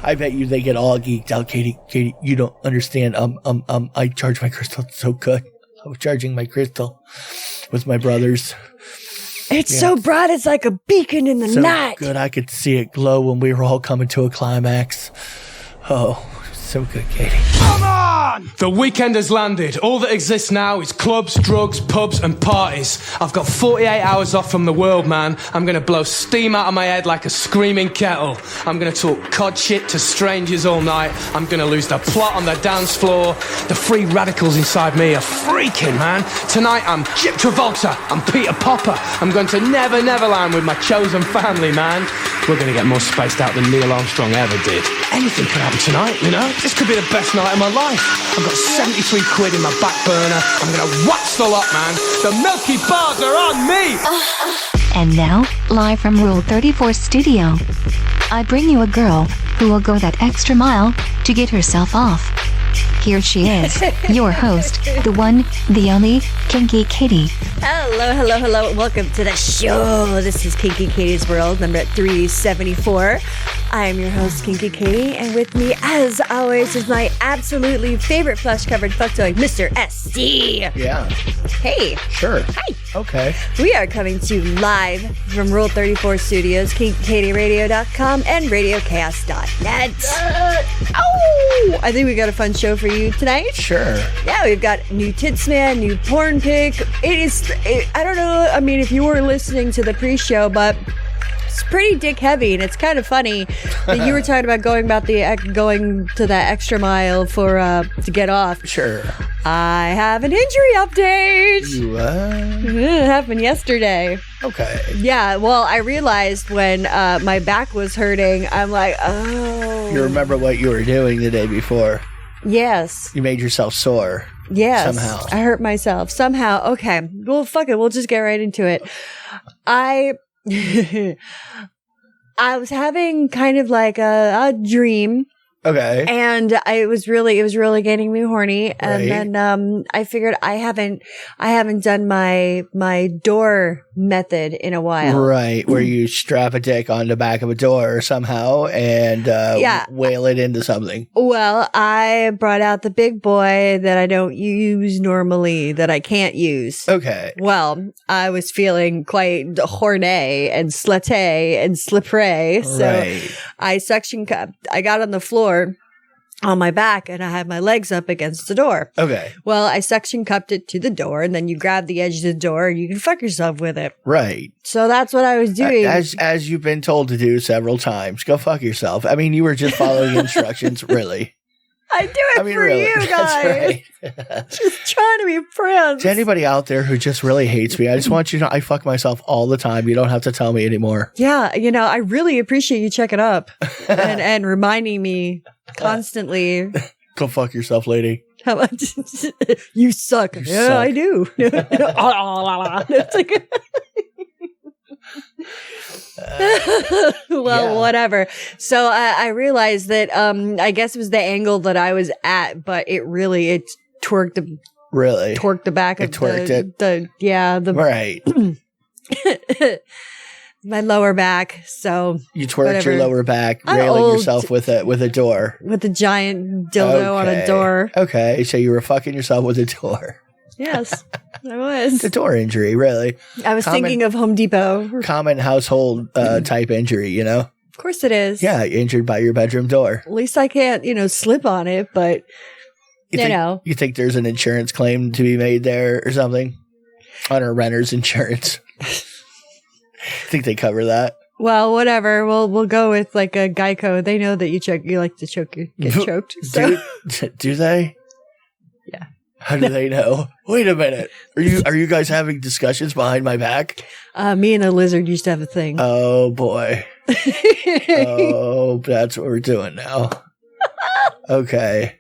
I bet you they get all geeked out. Katie, you don't understand. I charge my crystal so good. I was charging my crystal with my brothers. It's so bright, it's like a beacon in the night. Good, I could see it glow when we were all coming to a climax. Oh, so good, Katie. Come on! The weekend has landed. All that exists now is clubs, drugs, pubs, and parties. I've got 48 hours off from the world, man. I'm gonna blow steam out of my head like a screaming kettle. I'm gonna talk cod shit to strangers all night. I'm gonna lose the plot on the dance floor. The free radicals inside me are freaking, man. Tonight I'm 𝓚𝓫𝓷𝓴𝓂. I'm Peter Popper. I'm going to Never Neverland with my chosen family, man. We're gonna get more spaced out than Neil Armstrong ever did. Anything could happen tonight, you know? This could be the best night of my life. I've got 73 quid in my back burner. I'm gonna watch the lot, man. The Milky Bars are on me! And now, live from Rule 34 Studio, I bring you a girl who will go that extra mile to get herself off. Here she is, your host, the one, the only, Kinky Katie. Hello. Welcome to the show. This is Kinky Katie's World, number 374. I am your host, Kinky Katie, and with me, as always, is my absolutely favorite flesh-covered fuck toy, Mr. SC. Yeah. Hey. Sure. Hi. Okay. We are coming to you live from Rule 34 Studios, KinkyKatieRadio.com, and RadioChaos.net. Oh! I think we got a fun show for you tonight. Sure. Yeah, we've got new Tits Man, new porn pic. I don't know, I mean, if you were listening to the pre-show, but it's pretty dick heavy, and it's kind of funny that you were talking about going to that extra mile for to get off. Sure. I have an injury update. What? It happened yesterday. Okay. Yeah, well, I realized when my back was hurting, I'm like, oh. You remember what you were doing the day before? Yes. You made yourself sore. Yes. Somehow. I hurt myself. Somehow. Okay. Well, fuck it. We'll just get right into it. I was having kind of like a dream. Okay. And it was really getting me horny. And Right. then I figured I haven't done my door method in a while. Right, where you strap a dick on the back of a door somehow and whale it into something. Well, I brought out the big boy that I don't use normally, that I can't use. Okay. Well, I was feeling quite horny and slutty and slippery. So Right. I suction cupped. I got on the floor on my back and I had my legs up against the door. Okay. Well, I suction cupped it to the door, and then you grab the edge of the door and you can fuck yourself with it. Right. So that's what I was doing. As you've been told to do several times. Go fuck yourself. I mean, you were just following instructions, really. I do it for really, you guys. That's right. Just trying to be friends. To anybody out there who just really hates me, I just want you to know I fuck myself all the time. You don't have to tell me anymore. Yeah, I really appreciate you checking up and reminding me constantly. Go fuck yourself, lady. How much you suck. Yeah, suck. I do. It's like, well, Yeah. whatever. So I realized that I guess it was the angle that I was at, but it twerked the Really? torqued the back of twerked it. the Right. my lower back. So You twerked whatever. your lower back, I'm railing old. yourself with a door. with a giant dildo on a Okay. door. Okay, so you were fucking yourself with a door. Yes, I was. It's a door injury, really. I was thinking of Home Depot. Common household type injury, you know? Of course it is. Yeah, injured by your bedroom door. At least I can't, slip on it, but You think there's an insurance claim to be made there or something? On a renter's insurance. Think they cover that? well, whatever. We'll go with like a Geico. They know that you like to get choked. So. Do they? Yeah. How do they know? Wait a minute. Are you guys having discussions behind my back? Me and the lizard used to have a thing. Oh boy. Oh, that's what we're doing now. Okay.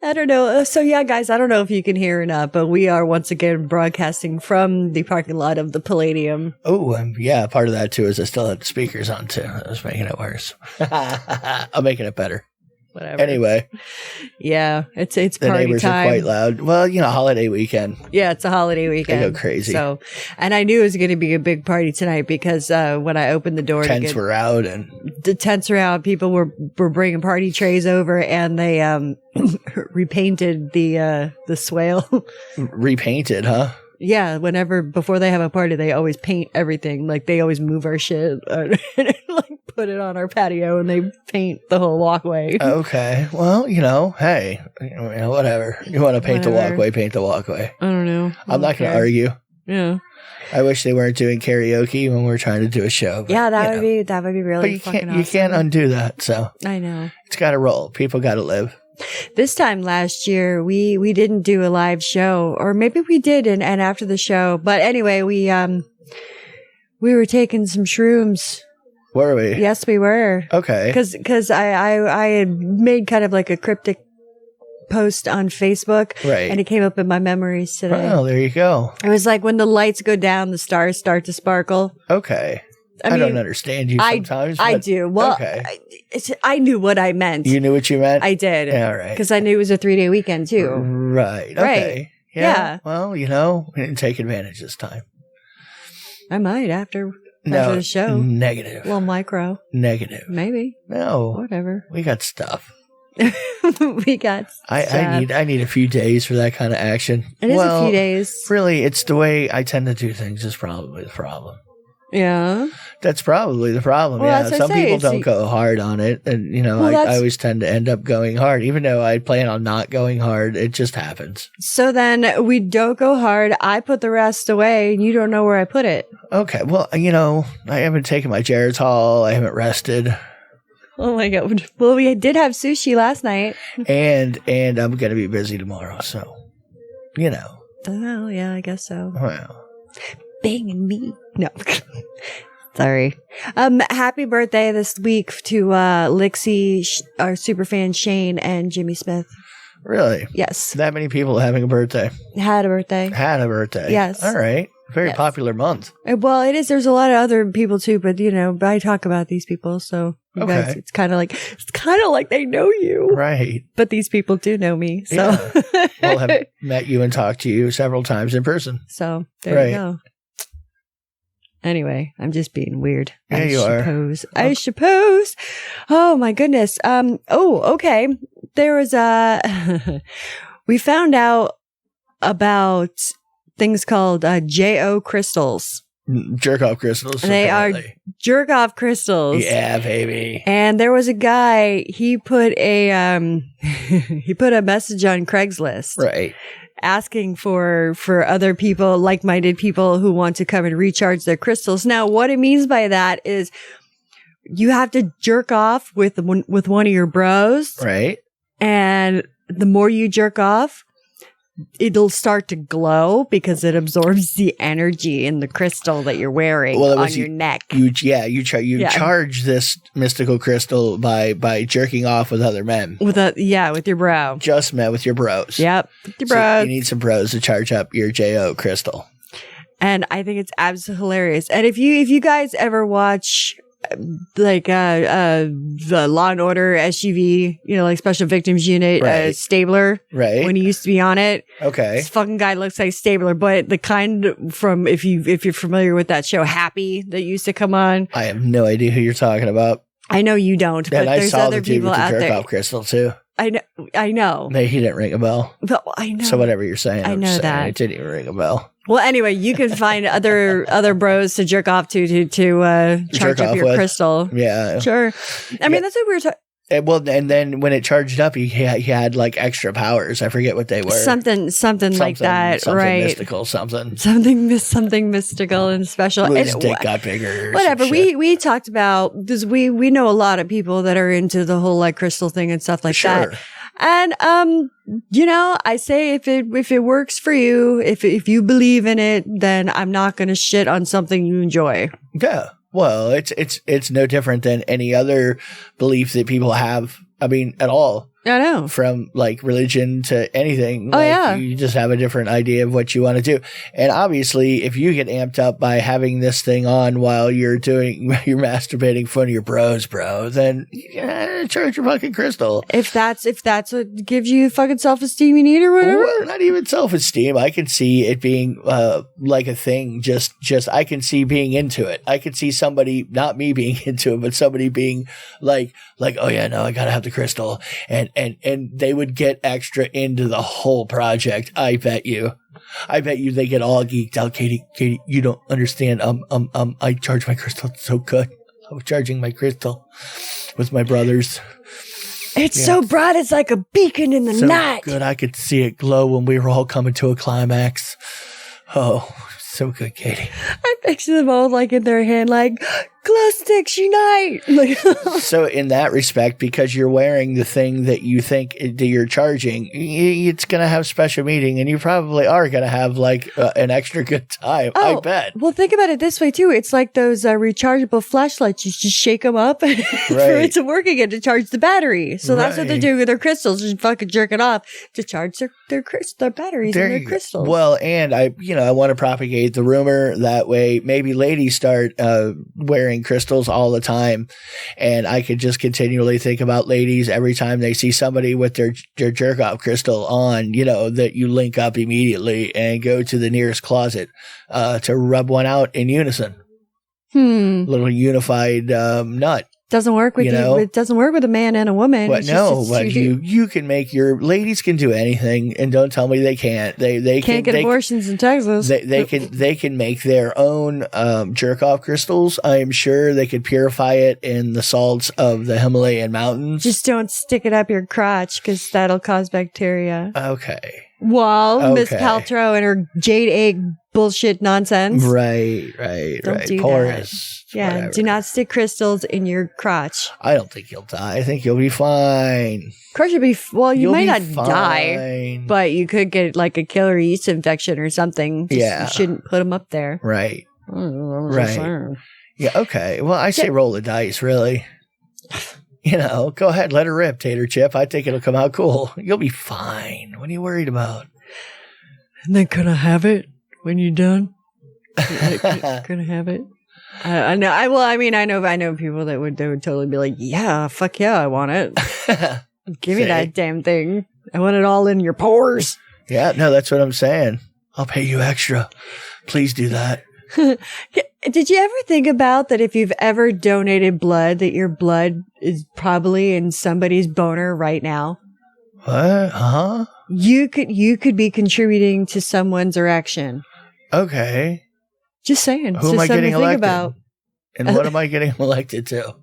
I don't know. So yeah, guys, I don't know if you can hear or not, but we are once again broadcasting from the parking lot of the Palladium. Oh, yeah. Part of that too is I still had the speakers on too. That was making it worse. I'm making it better. Whatever. Anyway, yeah, it's the party neighbors time. are quite loud. Well, holiday weekend. Yeah, it's a holiday weekend. They go crazy. So, and I knew it was going to be a big party tonight because when I opened the door, Tents were out and the tents around, people were bringing party trays over, and they repainted the swale. Repainted, huh? Yeah, before they have a party, they always paint everything. Like, they always move our shit and like put it on our patio, and they paint the whole walkway. Okay. Well, hey, whatever. You want to paint the walkway, paint the walkway. I don't know. I'm not going to argue. Yeah. I wish they weren't doing karaoke when we're trying to do a show. But, yeah, that would be really fucking awesome. You can't undo that, so. I know. It's got to roll. People got to live. This time last year, we didn't do a live show, or maybe we did, and after the show. But anyway, we were taking some shrooms. Were we? Yes, we were. Okay. Because I had made kind of like a cryptic post on Facebook, right? And it came up in my memories today. Oh, there you go. It was like when the lights go down, the stars start to sparkle. Okay. I mean, don't understand you sometimes. I do. Well, okay. I knew what I meant. You knew what you meant? I did. Yeah, all right. Because I knew it was a 3-day weekend, too. Right. Okay. Right. Yeah. Well, we didn't take advantage this time. I might after the show. Negative. Well, micro. Negative. Maybe. No. Whatever. We got stuff. We got stuff. I need a few days for that kind of action. It is a few days. Really, it's the way I tend to do things is probably the problem. Yeah. That's probably the problem. Well, yeah. Some people don't go hard on it. And, I always tend to end up going hard. Even though I plan on not going hard, it just happens. So then we don't go hard. I put the rest away, and you don't know where I put it. Okay. Well, I haven't taken my 𝓚𝓲𝓷𝓴. I haven't rested. Oh, my God. Well, we did have sushi last night. And I'm going to be busy tomorrow. So, Oh, yeah, I guess so. Well. Banging me. No. Sorry. Happy birthday this week to Lixie, our superfan Shane, and Jimmy Smith. Really? Yes. That many people having a birthday? Had a birthday. Yes. All right. Very popular month. Well, it is. There's a lot of other people too, but I talk about these people, so you guys, it's kind of like they know you, right? But these people do know me, so Well, have met you and talked to you several times in person. So there you go. Anyway, I'm just being weird. Yeah, you are. I suppose. Oh my goodness. Okay. There was we found out about things called JO crystals. Jerk off crystals. They apparently are jerk off crystals. Yeah, baby. And there was a guy, he put a message on Craigslist. Right. Asking for other people, like-minded people who want to come and recharge their crystals. Now, what it means by that is you have to jerk off with one of your bros. Right. And the more you jerk off, it'll start to glow because it absorbs the energy in the crystal that you're wearing on your neck. You charge this mystical crystal by jerking off with other men. With your bro. Just met with your bros. Yep. With your bros. So you need some bros to charge up your JO crystal. And I think it's absolutely hilarious. And if you guys ever watch the Law and Order SUV, like Special Victims Unit, Stabler, right? When he used to be on it, okay. This fucking guy looks like Stabler, but the kind from if you're familiar with that show Happy that used to come on. I have no idea who you're talking about. I know you don't, but there's other people out there. I saw the jerk off crystal too. I know. He didn't ring a bell. But I know. So whatever you're saying, I know that it didn't even ring a bell. Well, anyway, you can find other bros to jerk off to charge up your crystal. Yeah, sure. I mean, that's what we were talking. And then when it charged up, he had like extra powers. I forget what they were. Something like that, something right? Mystical, something mystical and special. His dick got bigger. Whatever. We talked about because we know a lot of people that are into the whole like crystal thing and stuff like that. And I say if it works for you, if you believe in it, then I'm not going to shit on something you enjoy. Yeah. Well, it's no different than any other belief that people have. I mean, at all. I know. From like religion to anything. Oh, like, yeah. You just have a different idea of what you want to do. And obviously, if you get amped up by having this thing on while you're masturbating in front of your bros, bro, then charge your fucking crystal. If that's what gives you fucking self-esteem you need or whatever. Well, not even self-esteem. I can see it being like a thing. Just I can see being into it. I could see somebody, not me being into it, but somebody being like, oh yeah, no, I gotta have the crystal. And they would get extra into the whole project. I bet you they get all geeked out. Katie, you don't understand. I charge my crystal so good. I was charging my crystal with my brothers. It's so bright, it's like a beacon in the night. Good, I could see it glow when we were all coming to a climax. Oh, so good, Katie. I picture them all like in their hand, like glow sticks unite. Like, so in that respect, because you're wearing the thing that you think that you're charging, it's going to have special meaning, and you probably are going to have like an extra good time. I bet. Well, think about it this way too. It's like those rechargeable flashlights. You just shake them up for it to work again to charge the battery. So that's what they're doing with their crystals. Just fucking jerk it off to charge their batteries and their crystals. Well, and I want to propagate the rumor that way. Maybe ladies start wearing crystals all the time, and I could just continually think about ladies every time they see somebody with their jerk off crystal on, that you link up immediately and go to the nearest closet to rub one out in unison. Little unified nut. Doesn't work with you. It doesn't work with a man and a woman. But you can make your ladies can do anything, and don't tell me they can't. They can't get abortions in Texas. They can make their own jerk off crystals. I am sure they could purify it in the salts of the Himalayan mountains. Just don't stick it up your crotch because that'll cause bacteria. Okay. Well, Miss Paltrow and her jade egg bullshit nonsense. Right. Don't do Porous. that. Yeah, whatever. Do not stick crystals in your crotch. I don't think you'll die. I think you'll be fine. Of course you'll be, you might not fine. die, but you could get like a killer yeast infection or something. You shouldn't put them up there. Right. Yeah, okay. Well, I say roll the dice, really. Go ahead, let her rip, Tater Chip. I think it'll come out cool. You'll be fine. What are you worried about? And then can I have it when you're done? Can I have it? I know. I know people that would totally be like, yeah, fuck yeah, I want it. Give me that damn thing. I want it all in your pores. Yeah, no, that's what I'm saying. I'll pay you extra. Please do that. Did you ever think about that if you've ever donated blood, that your blood is probably in somebody's boner right now? What? Huh? You could be contributing to someone's erection. Okay. Just saying. Who am I getting elected? And what am I getting elected to?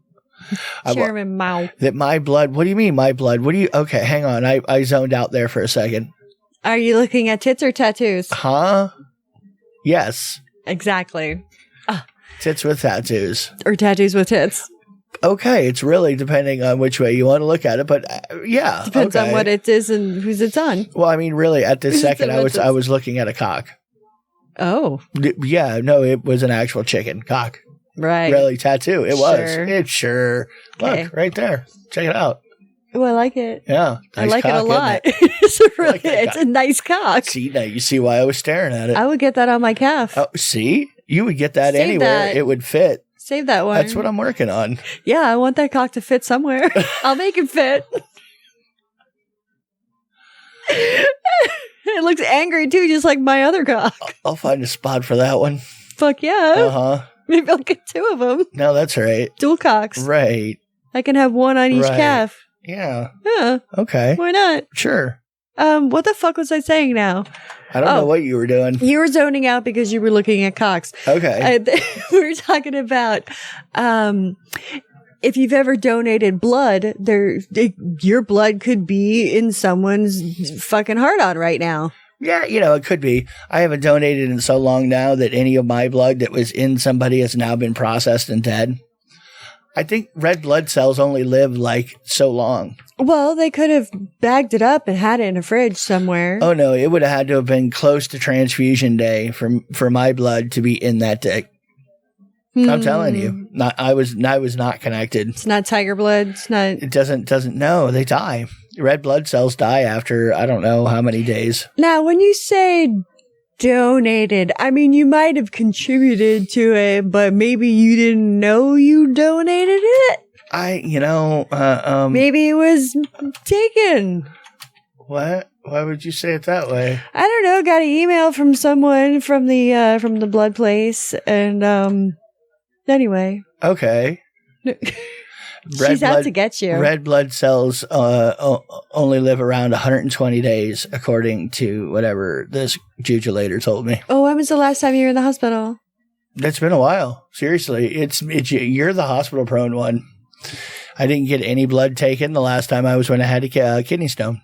Chairman Mao. That my blood. What do you mean my blood? Okay, hang on. I zoned out there for a second. Are you looking at tits or tattoos? Huh? Yes. Exactly. Tits with tattoos. Or tattoos with tits. Okay, it's really depending on which way you want to look at it, but yeah. Depends on what it is and whose it's on. Well, I mean, really, at this second, I was looking at a cock. Oh. Yeah, no, it was an actual chicken cock. Right. Really, tattoo. It was. It's sure. Okay. Look, right there. Check it out. Oh, I like it. Yeah. Nice I like it a lot. It's a nice cock. See, now you see why I was staring at it. I would get that on my calf. Oh, see? You would get that anywhere. It would fit. Save that one. That's what I'm working on. Yeah, I want that cock to fit somewhere. I'll make it fit. It looks angry too, just like my other cock. I'll find a spot for that one. Fuck yeah. Uh-huh. Maybe I'll get two of them. No, that's right. Dual cocks. Right. I can have one on each calf. Yeah. Yeah. Okay. Why not? Sure. What the fuck was I saying now? I don't know what you were doing. You were zoning out because you were looking at cocks. Okay. We were talking about if you've ever donated blood, your blood could be in someone's fucking heart-on right now. Yeah, it could be. I haven't donated in so long now that any of my blood that was in somebody has now been processed and dead. I think red blood cells only live like so long. Well, they could have bagged it up and had it in a fridge somewhere. Oh no, it would have had to have been close to transfusion day for my blood to be in that dick. I'm telling you, I was not connected. It's not tiger blood. It's not. It doesn't. No, they die. Red blood cells die after I don't know how many days. Now, when you say donated, I mean, you might have contributed to it, but maybe you didn't know you donated it? Maybe it was taken. What? Why would you say it that way? I don't know. Got an email from someone from the blood place, and anyway. Okay. She's out to get you. Red blood cells only live around 120 days, according to whatever this juju later told me. Oh, when was the last time you were in the hospital? It's been a while. Seriously, it's you're the hospital prone one. I didn't get any blood taken the last time I was when I had a kidney stone.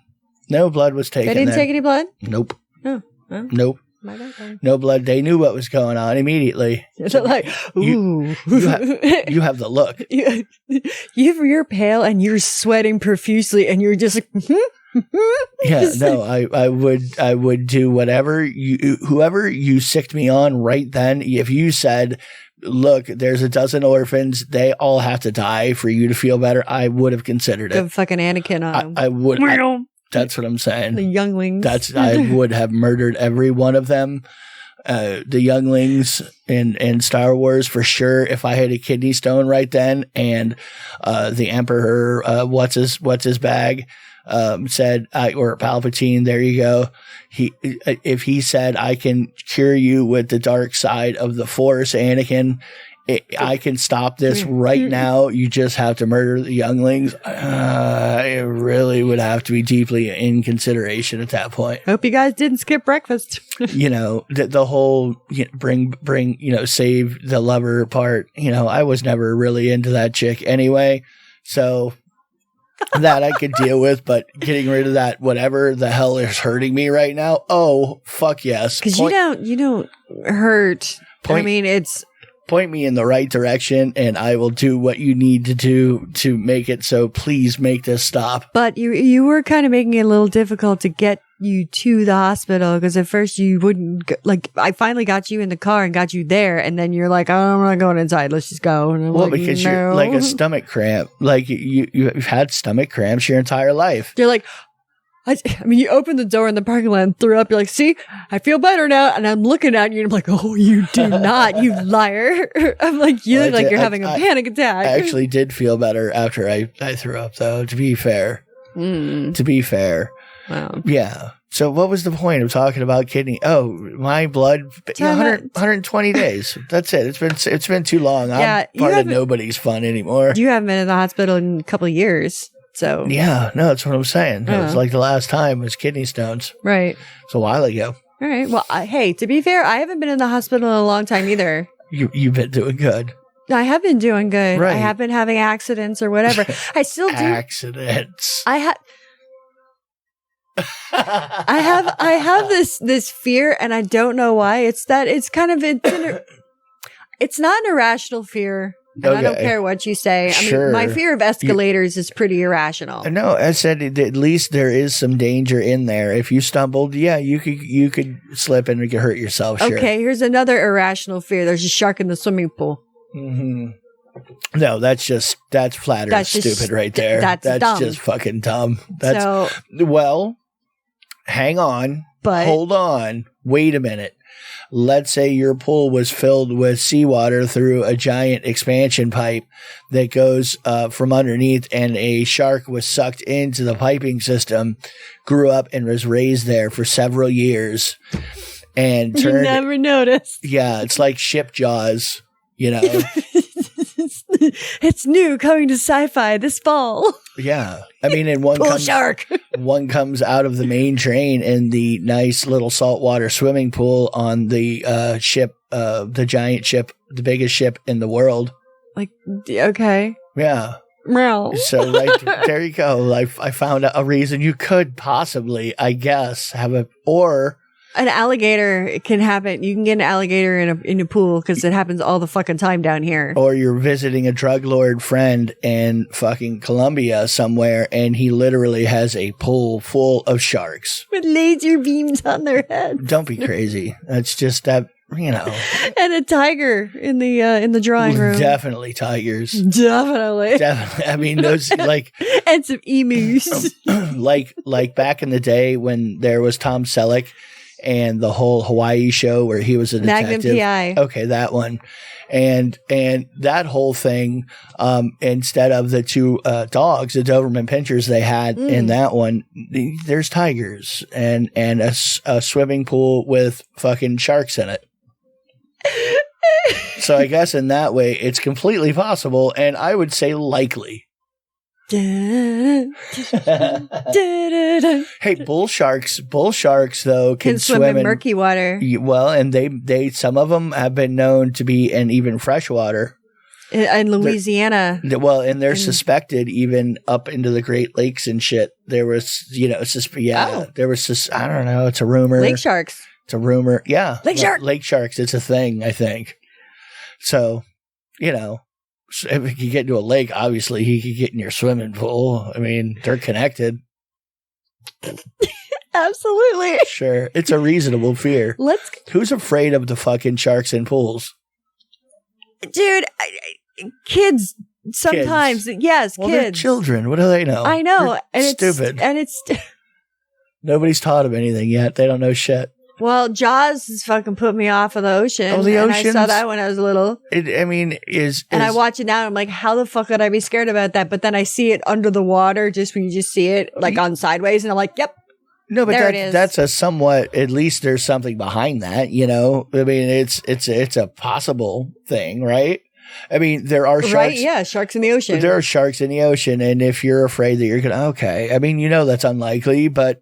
No blood was taken. They didn't take any blood? Nope. Oh, well. Nope. No blood. They knew what was going on immediately. They're like, ooh. You have the look. You're pale and you're sweating profusely and you're just like, Yeah, no, I would do whatever whoever you sicked me on right then. If you said, look, there's a dozen orphans, they all have to die for you to feel better, I would have considered it. Go fucking Anakin on them. I would. That's what I'm saying. The younglings. I would have murdered every one of them. The younglings in Star Wars for sure. If I had a kidney stone right then, and the Emperor, what's his bag, said, or Palpatine, there you go. If he said, I can cure you with the dark side of the Force, Anakin, I can stop this right now. You just have to murder the younglings. It really would have to be deeply in consideration at that point. Hope you guys didn't skip breakfast. The whole bring save the lover part. I was never really into that chick anyway, so that I could deal with. But getting rid of that, whatever the hell is hurting me right now. Oh fuck yes, because you don't hurt. Point me in the right direction, and I will do what you need to do to make it so. Please make this stop. But you were kind of making it a little difficult to get you to the hospital, because at first you wouldn't I finally got you in the car and got you there, and then you're like, oh, I'm not going inside. Let's just go. And I'm like, because no. You're like a stomach cramp. Like you've had stomach cramps your entire life. You're like, you opened the door in the parking lot and threw up. You're like, see, I feel better now. And I'm looking at you and I'm like, oh, you do not, you liar. I'm like, you look like you're having a panic attack. I actually did feel better after I threw up, though, to be fair. To be fair. Wow. Yeah. So what was the point of talking about kidney? Oh, my blood, 120 days. That's it. It's been too long. I'm part of nobody's fun anymore. You haven't been in the hospital in a couple of years. So yeah, no, that's what I'm saying. It was like the last time was kidney stones. Right. It's a while ago. All right. Well, hey, to be fair, I haven't been in the hospital in a long time either. You've been doing good. I have been doing good. Right. I have been having accidents or whatever. I still do. Accidents. I have this fear, and I don't know why. It's not an irrational fear. And I don't care what you say. I mean, my fear of escalators is pretty irrational. No, I said at least there is some danger in there. If you stumbled, you could slip and you could hurt yourself. Sure. Okay, here's another irrational fear. There's a shark in the swimming pool. Mm-hmm. No, that's flat or stupid right there. That's dumb. Just fucking dumb. Well, hang on. But hold on. Wait a minute. Let's say your pool was filled with seawater through a giant expansion pipe that goes from underneath, and a shark was sucked into the piping system, grew up, and was raised there for several years. And you never noticed. Yeah, it's like ship Jaws, It's new, coming to sci-fi this fall. Yeah. I mean, and shark. One comes out of the main train in the nice little saltwater swimming pool on the ship, the giant ship, the biggest ship in the world. Like, okay. Yeah. Meow. So there you go. I found a reason you could possibly, I guess, or an alligator. It can happen. You can get an alligator in a pool because it happens all the fucking time down here. Or you're visiting a drug lord friend in fucking Colombia somewhere, and he literally has a pool full of sharks with laser beams on their heads. Don't be crazy. That's just that. And a tiger in the drawing room. Definitely tigers. Definitely. I mean, those and some emus. like back in the day when there was Tom Selleck and the whole Hawaii show where he was a detective. Magnum PI. Okay, that one. And that whole thing, instead of the two dogs, the Doberman Pinschers they had in that one, there's tigers and a swimming pool with fucking sharks in it. So I guess in that way, it's completely possible, and I would say likely. Hey, bull sharks though can swim in murky water. Well, and they some of them have been known to be in even freshwater. In Louisiana. And they're suspected even up into the Great Lakes and shit. There was, there was just, I don't know, it's a rumor. Lake sharks. It's a rumor. Yeah. Lake sharks, it's a thing, I think. So, if he could get into a lake, obviously he could get in your swimming pool. I mean, they're connected. Absolutely. Sure. It's a reasonable fear. Who's afraid of the fucking sharks in pools? Dude, kids sometimes. Kids. Yes, well, kids. They're children. What do they know? I know. They're stupid. Nobody's taught them anything yet. They don't know shit. Well, Jaws has fucking put me off of the ocean. Oh, the ocean. I saw that when I was little. And I watch it now and I'm like, how the fuck would I be scared about that? But then I see it under the water, just when you just see it like on sideways, and I'm like, yep. No, but that's a somewhat, at least there's something behind that, I mean, it's a possible thing, right? I mean, there are sharks. Right, yeah, sharks in the ocean. There are sharks in the ocean, and if you're afraid that you're going to, okay. I mean, that's unlikely, but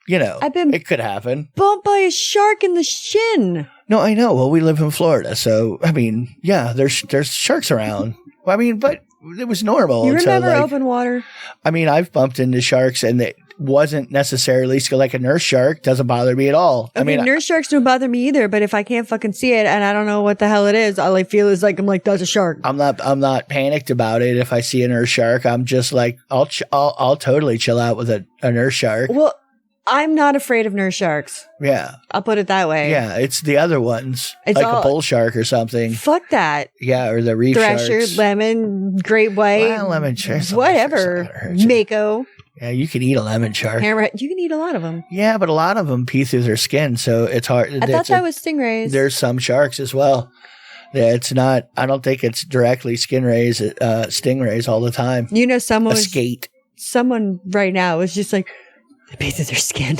it could happen. Bumped by a shark in the shin. No, I know. Well, we live in Florida, so I mean, yeah, there's sharks around. Well, I mean, but it was normal. You remember open water? I mean, I've bumped into sharks, and it wasn't necessarily like a nurse shark. Doesn't bother me at all. Okay, I mean, nurse sharks don't bother me either. But if I can't fucking see it and I don't know what the hell it is, all I feel is like I'm like, that's a shark. I'm not panicked about it. If I see a nurse shark, I'm just like, I'll totally chill out with a nurse shark. Well, I'm not afraid of nurse sharks. Yeah. I'll put it that way. Yeah, it's the other ones. It's like a bull shark or something. Fuck that. Yeah, or the reef Thrasher, sharks. lemon, great white. Well, lemon sharks. Whatever. Mako. Yeah, you can eat a lemon shark. Hammerhead. You can eat a lot of them. Yeah, but a lot of them pee through their skin, so it's hard. I thought that was stingrays. There's some sharks as well. Yeah, it's not. I don't think it's directly stingrays all the time. Someone right now is just like, they pee through their skin.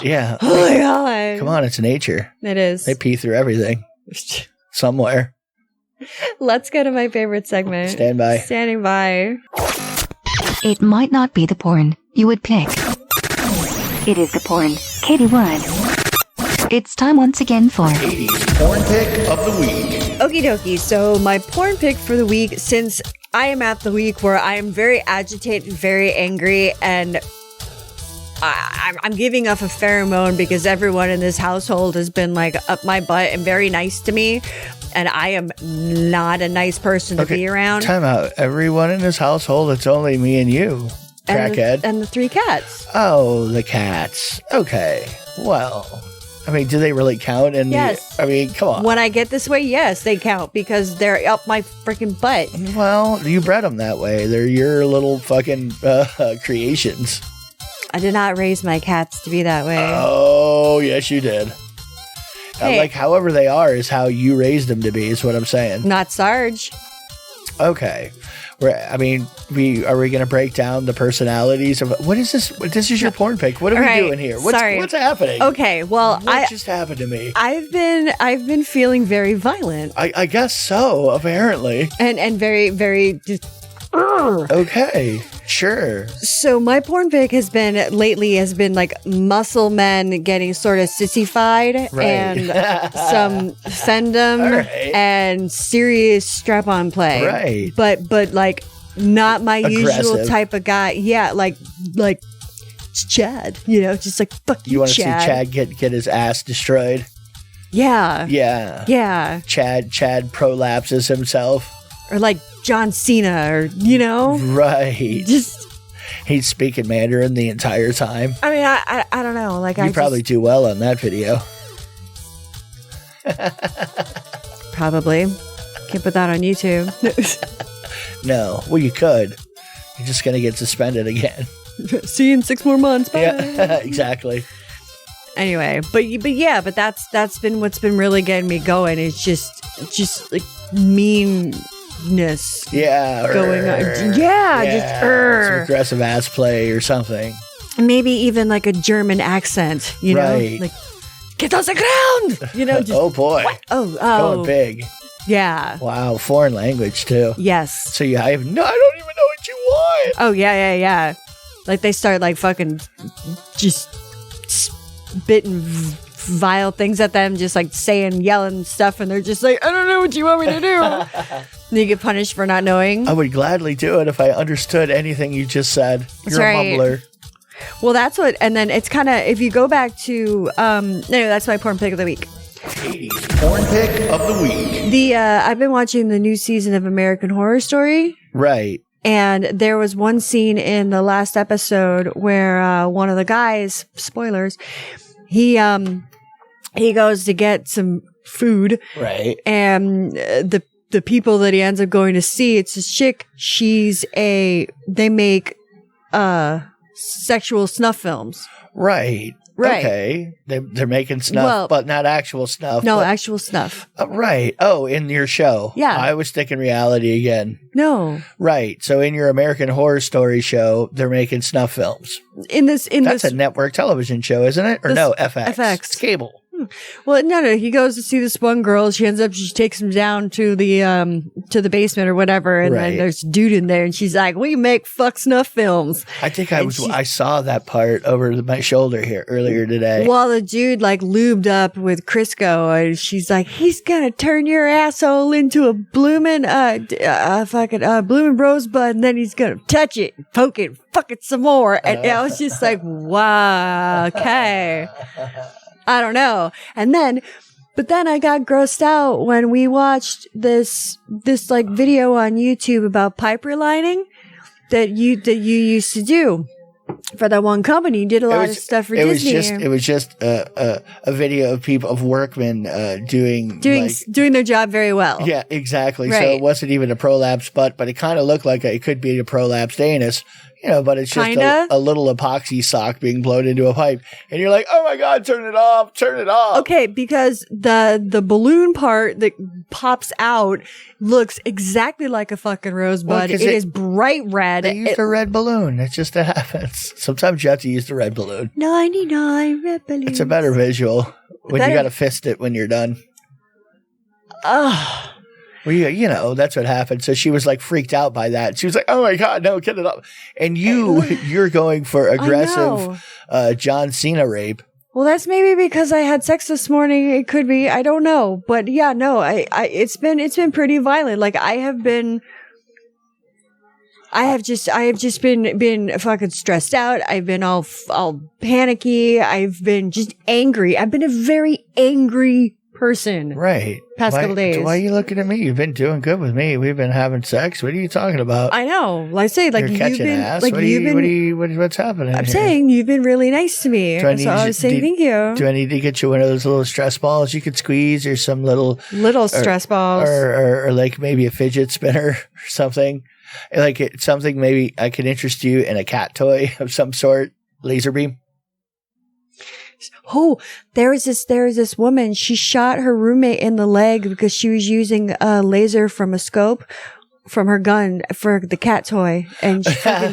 Yeah. Oh my God. Come on, it's nature. It is. They pee through everything. Somewhere. Let's go to my favorite segment. Stand by. Standing by. It might not be the porn you would pick. It is the porn Katie would. It's time once again for Katie's porn pick of the week. Okie dokie. So my porn pick for the week, since I am at the week where I am very agitated, very angry, and I'm giving off a pheromone because everyone in this household has been like up my butt and very nice to me. And I am not a nice person to be around. Time out. Everyone in this household, it's only me and you, crackhead. And the 3 cats. Oh, the cats. Okay. Well, I mean, do they really count? Yes. I mean, come on. When I get this way, yes, they count because they're up my freaking butt. Well, you bred them that way. They're your little fucking creations. I did not raise my cats to be that way. Oh, yes, you did. Hey. Like, however they are is how you raised them to be, is what I'm saying. Not Sarge. Okay. Are we going to break down the personalities of what is this? This is your porn pick. What are we doing here? What's happening? Okay, well, what just happened to me? I've been feeling very violent. I guess so, apparently. And very, very just. Okay, sure. So my porn pick has been like muscle men getting sort of sissy-fied, right. And some femdom and serious strap-on play. Right. But like not my aggressive. usual type of guy. Yeah, like Chad, just like fuck you, You want to see Chad. Chad get his ass destroyed? Yeah. Yeah. Yeah. Chad prolapses himself. Or like John Cena, or right. Just he's speaking Mandarin the entire time. I mean, I don't know. Like you probably do well on that video. Probably can't put that on YouTube. No, well you could. You're just going to get suspended again. See you in 6 more months. Bye. Yeah, exactly. Anyway, but that's been what's been really getting me going. It's just like meanness. Yeah. Going on. Yeah. Some aggressive ass play or something. Maybe even like a German accent, you know? Right. Like, get on the ground! You know, just, oh boy. What? Oh. Going big. Yeah. Wow, foreign language too. Yes. So I don't even know what you want. Oh, yeah. Like they start like fucking just spitting vile things at them, just like yelling stuff, and they're just like, I don't know what you want me to do. And you get punished for not knowing. I would gladly do it if I understood anything you just said. You're right. a mumbler. Well, that's what, and then it's kind of, if you go back to, no, that's my porn pick of the week. 80s porn pick of the week. I've been watching the new season of American Horror Story. Right. And there was one scene in the last episode where one of the guys, spoilers, he goes to get some food. Right. And the people that he ends up going to see, it's a chick. They make sexual snuff films. Right. Okay. They're making snuff, but not actual snuff. No, actual snuff. Right. Oh, in your show. Yeah. I was thinking reality again. No. Right. So in your American Horror Story show, they're making snuff films. That's a network television show, isn't it? Or no, FX. FX. It's cable. Well, no. He goes to see this one girl. She takes him down to the basement or whatever, and then there's a dude in there, and she's like, "We make fuck snuff films." I think I saw that part over my shoulder here earlier today. While the dude like lubed up with Crisco, and she's like, "He's gonna turn your asshole into a bloomin' bloomin' rosebud, and then he's gonna touch it, poke it, fuck it some more." And I was just like, "Wow, okay." I don't know. But then I got grossed out when we watched this like video on YouTube about pipe relining that you used to do for that one company. You did a lot of stuff for Disney. It was just a video of workmen doing their job very well. Yeah, exactly. Right. So it wasn't even a prolapsed butt, but it kind of looked like it could be a prolapsed anus. You know, but it's just a little epoxy sock being blown into a pipe. And you're like, oh my God, turn it off. Okay, because the balloon part that pops out looks exactly like a fucking rosebud. It is bright red. They used a red balloon. It's just, it happens. Sometimes you have to use the red balloon. 99 red balloons. It's a better visual when you got to fist it when you're done. Ugh. Well, you know, that's what happened. So she was like freaked out by that. She was like, oh my God, no, get it up. And you're going for aggressive John Cena rape. Well, that's maybe because I had sex this morning. It could be. I don't know. But yeah, no, it's been pretty violent. Like I have just been fucking stressed out. I've been all panicky. I've been just angry. I've been a very angry person. Right. Past couple days. Why are you looking at me? You've been doing good with me. We've been having sex. What are you talking about? I know. I say, like, you're you've catching been, ass. like, What's happening? I'm saying you've been really nice to me. So I was saying thank you. Do I need to get you one of those little stress balls you could squeeze, or some little stress balls, or like maybe a fidget spinner or something? Like something maybe I could interest you in a cat toy of some sort, laser beam. Oh, there is this woman. She shot her roommate in the leg because she was using a laser from a scope from her gun for the cat toy, and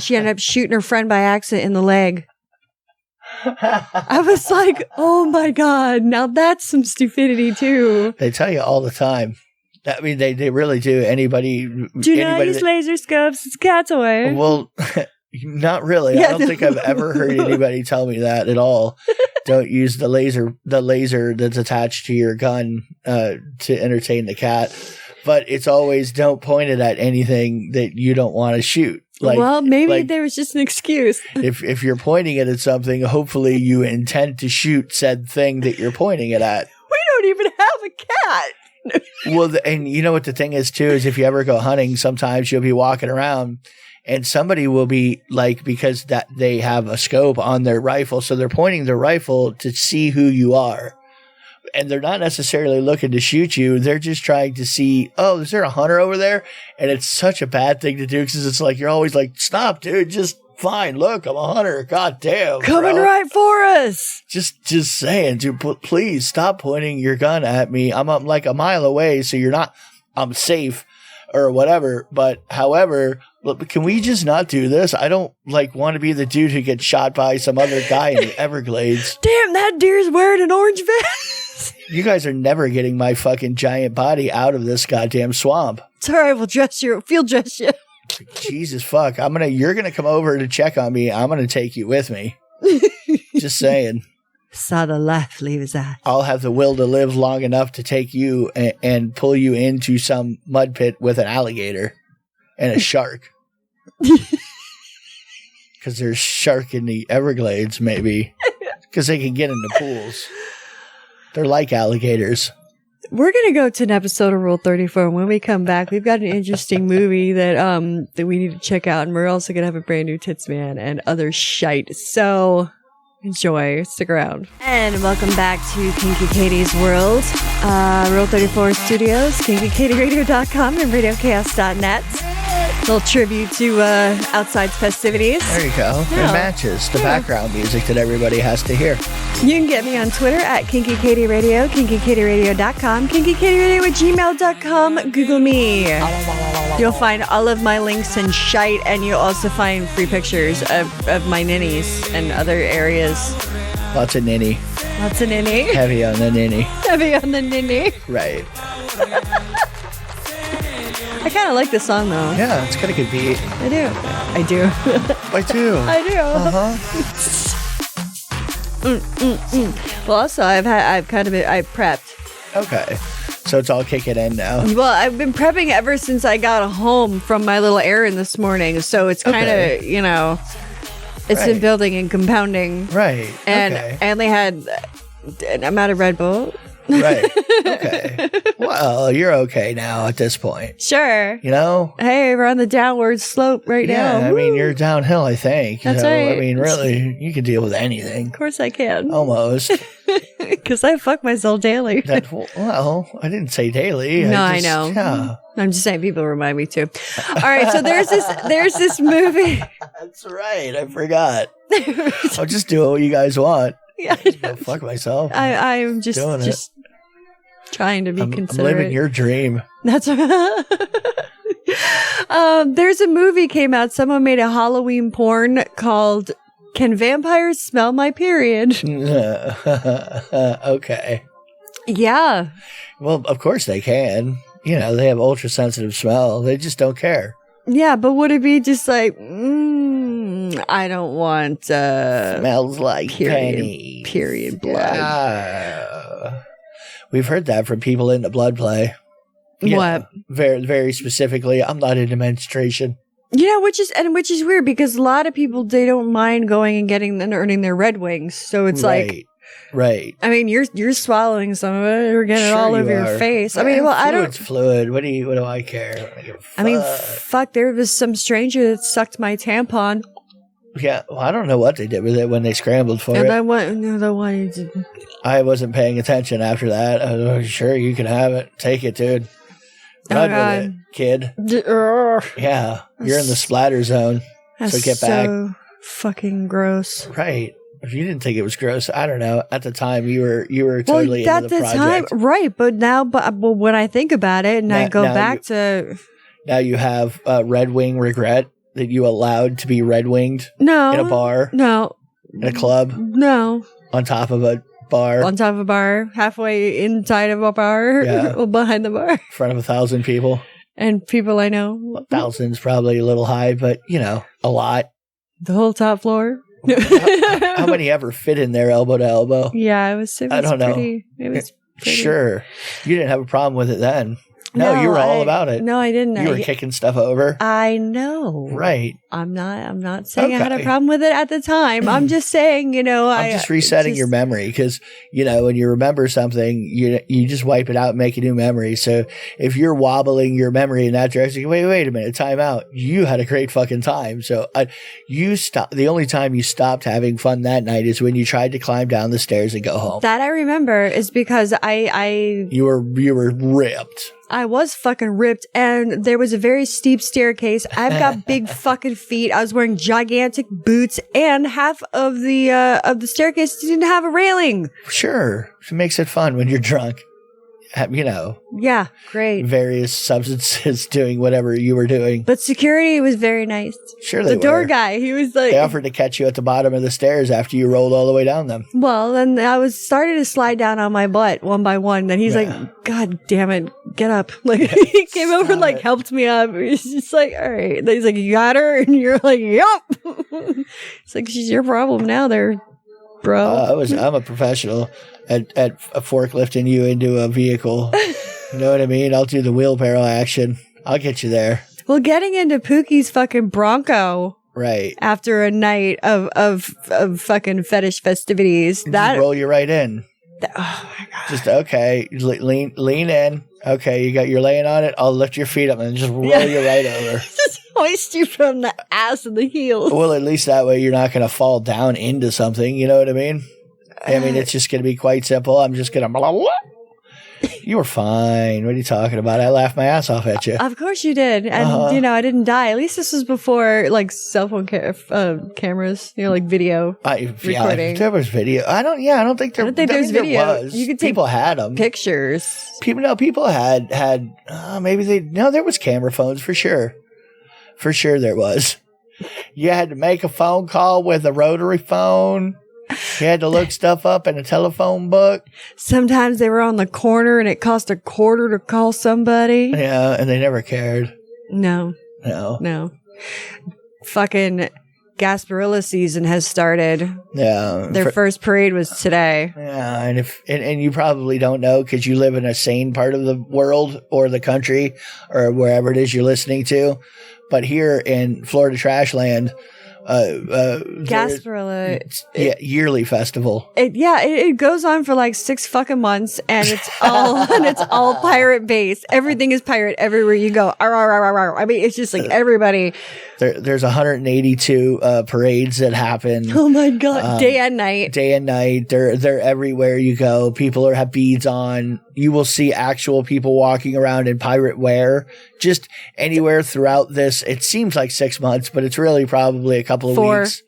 she ended up shooting her friend by accident in the leg. I was like, oh my God, now that's some stupidity too. They tell you all the time. I mean, they really do. Anybody not use laser scopes. It's a cat toy. Well, not really. Yeah, I don't think I've ever heard anybody tell me that at all. Don't use the laser that's attached to your gun to entertain the cat. But it's always don't point it at anything that you don't want to shoot. Well, maybe there was just an excuse. If you're pointing it at something, hopefully you intend to shoot said thing that you're pointing it at. We don't even have a cat. Well, and you know what the thing is too, is if you ever go hunting, sometimes you'll be walking around and somebody will be like, because that they have a scope on their rifle, so they're pointing their rifle to see who you are. and they're not necessarily looking to shoot you. They're just trying to see, oh, is there a hunter over there? And it's such a bad thing to do because it's like, you're always like, stop, dude, just fine. Look, I'm a hunter. God damn. Coming right for us. Just saying, dude, please stop pointing your gun at me. I'm like a mile away, so I'm safe or whatever. But however, look, can we just not do this? I don't want to be the dude who gets shot by some other guy in the Everglades. Damn, that deer's wearing an orange vest. You guys are never getting my fucking giant body out of this goddamn swamp. It's all right. We'll field dress you. Jesus fuck. You're gonna come over to check on me. I'm gonna take you with me. Just saying. Saw the life leave his eye. I'll have the will to live long enough to take you and pull you into some mud pit with an alligator and a shark. Because there's shark in the Everglades, maybe. Because they can get into pools. They're like alligators. We're going to go to an episode of Rule 34. When we come back, we've got an interesting movie that we need to check out. And we're also going to have a brand new Tits Man and other shite. So enjoy. Stick around. And welcome back to Kinky Katie's World. Rule 34 Studios, KinkyKatieRadio.com, and RadioChaos.net. Little tribute to Outside's festivities. There you go. Yeah. It matches the background music that everybody has to hear. You can get me on Twitter at KinkyKatieRadio, KinkyKatieRadio.com, KinkyKatieRadio@gmail.com. Google me. You'll find all of my links and shite, and you'll also find free pictures of my ninnies and other areas. Lots of ninny. Lots of ninny. Heavy on the ninny. Heavy on the ninny. Right. I kind of like this song, though. Yeah, it's got a good beat. I do. I do. I do. Well, also, I've prepped. Okay. So it's all kicking in now. Well, I've been prepping ever since I got home from my little errand this morning. So it's kind of, it's been building and compounding. Right. And they had an amount of Red Bull. Right. Okay. Well, you're okay now at this point. Sure. Hey, we're on the downward slope now. Yeah, I mean, you're downhill, I think. That's right. I mean, really, you can deal with anything. Of course I can. Almost. Because I fuck myself daily. Well, I didn't say daily. No, I know. Yeah. I'm just saying people remind me too. All right, so there's this movie. That's right. I forgot. I'll just do what you guys want. Yeah, go fuck myself. I'm just trying to be considerate. I'm living your dream. That's right. There's a movie came out. Someone made a Halloween porn called "Can Vampires Smell My Period?" Okay. Yeah. Well, of course they can. They have ultra sensitive smell. They just don't care. Yeah, but would it be just like, I don't want smells like period blood. We've heard that from people into blood play. What? Very, very specifically, I'm not into menstruation. Which is weird because a lot of people, they don't mind going and getting and earning their Red Wings. So it's right. I mean, you're swallowing some of it or getting it all over your face. I mean, well, I don't. It's fluid. What do I care? I mean, fuck. There was some stranger that sucked my tampon. Yeah, well, I don't know what they did with it when they scrambled for it. I wasn't paying attention after that. I was like, sure, you can have it. Take it, dude. Run with it, kid. Yeah, you're in the splatter zone. So get back. So fucking gross. Right. If you didn't think it was gross, I don't know. At the time, you were totally into the project. Right? But now, when I think about it, and I go back to now, you have Red Wing regret that you allowed to be red winged. No, in a bar. No, in a club. No, on top of a bar. On top of a bar, halfway inside of a bar, or behind the bar, in front of 1,000 people and people I know. Thousands probably a little high, but a lot. The whole top floor. How many ever fit in there elbow to elbow? Yeah, it was. I don't know. It was pretty. Sure, you didn't have a problem with it then. No, you were all about it. No, I didn't. You were kicking stuff over. I know. Right. I'm not saying I had a problem with it at the time. I'm just saying, I'm just resetting your memory because, when you remember something, you just wipe it out and make a new memory. So if you're wobbling your memory in that direction, wait a minute, time out. You had a great fucking time. So the only time you stopped having fun that night is when you tried to climb down the stairs and go home. That I remember is because you were ripped. I was fucking ripped, and there was a very steep staircase. I've got big fucking feet. I was wearing gigantic boots, and half of the staircase didn't have a railing. Sure, it makes it fun when you're drunk. Yeah, great. Various substances doing whatever you were doing. But security was very nice. Sure they were. The door guy, he was like... They offered to catch you at the bottom of the stairs after you rolled all the way down them. Well, then I was starting to slide down on my butt one by one. Then he's like, God damn it, get up. Like, he came over and like helped me up. He's just like, all right. Then he's like, you got her? And you're like, yup. It's like, she's your problem now there, bro. I'm a professional at forklifting you into a vehicle. You know what I mean? I'll do the wheelbarrow action. I'll get you there. Well, getting into Pookie's fucking Bronco. Right. After a night of fucking fetish festivities. Just roll you right in. Oh my God. Just, okay. Lean in. Okay. You're laying on it. I'll lift your feet up and just roll you right over. Just hoist you from the ass and the heels. Well, at least that way you're not going to fall down into something. You know what I mean? I mean, it's just going to be quite simple. I'm just going to blah, blah. You were fine. What are you talking about? I laughed my ass off at you. Of course you did. And, I didn't die. At least this was before, like, cell phone cameras, like video recording. There was video. I don't think there's video. There was. You could take people had them. Pictures. People had there was camera phones for sure. For sure there was. You had to make a phone call with a rotary phone. You had to look stuff up in a telephone book. Sometimes they were on the corner and it cost $0.25 to call somebody. Yeah, and they never cared. No. Fucking Gasparilla season has started. Yeah. Their first parade was today. Yeah, and you probably don't know because you live in a sane part of the world or the country or wherever it is you're listening to. But here in Florida Trash Land, Gasparilla, yearly festival. It goes on for like 6 fucking months, and it's all pirate based. Everything is pirate everywhere you go. I mean, it's just like everybody. There's 182 parades that happen. Oh my God, day and night. They're everywhere you go. People have beads on. You will see actual people walking around in pirate wear just anywhere throughout this. It seems like 6 months, but it's really probably a couple of 4 weeks.